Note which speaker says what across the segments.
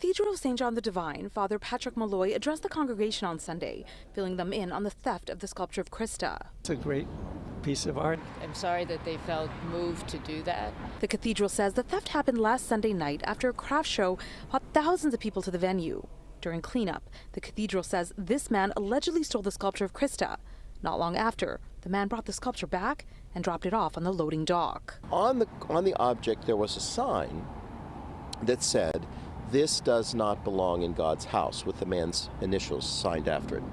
Speaker 1: Cathedral of St. John the Divine, Father Patrick Malloy addressed the congregation on Sunday, filling them in on the theft of the sculpture of Christa.
Speaker 2: It's a great piece of art.
Speaker 3: I'm sorry that they felt moved to do that.
Speaker 1: The cathedral says the theft happened last Sunday night after a craft show brought thousands of people to the venue. During cleanup, the cathedral says this man allegedly stole the sculpture of Christa. Not long after, the man brought the sculpture back and dropped it off on the loading dock.
Speaker 4: On the object there was a sign that said, "This does not belong in God's house," with the man's initials signed after it.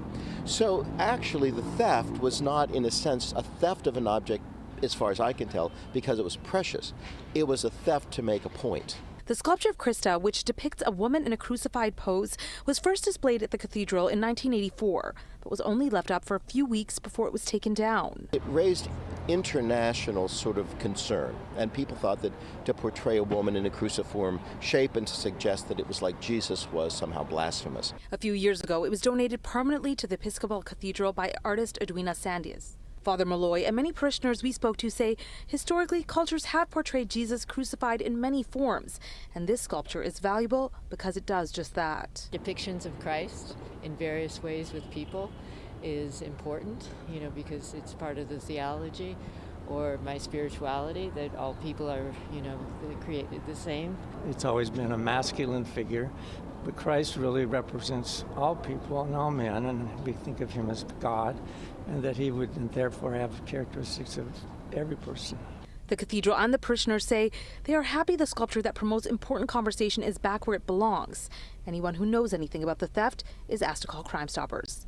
Speaker 4: So actually the theft was not, in a sense, a theft of an object, as far as I can tell, because it was precious. It was a theft to make a point.
Speaker 1: The sculpture of Christa, which depicts a woman in a crucified pose, was first displayed at the cathedral in 1984, but was only left up for a few weeks before it was taken down.
Speaker 4: It raised international sort of concern, and people thought that to portray a woman in a cruciform shape and to suggest that it was like Jesus was somehow blasphemous.
Speaker 1: A few years ago, it was donated permanently to the Episcopal Cathedral by artist Edwina Sandias. Father Malloy and many parishioners we spoke to say historically cultures have portrayed Jesus crucified in many forms, and this sculpture is valuable because it does just that.
Speaker 3: Depictions of Christ in various ways with people is important, because it's part of the theology or my spirituality that all people are, created the same.
Speaker 2: It's always been a masculine figure, but Christ really represents all people and all men, and we think of him as God, and that he would therefore have characteristics of every person.
Speaker 1: The cathedral and the parishioners say they are happy the sculpture that promotes important conversation is back where it belongs. Anyone who knows anything about the theft is asked to call Crime Stoppers.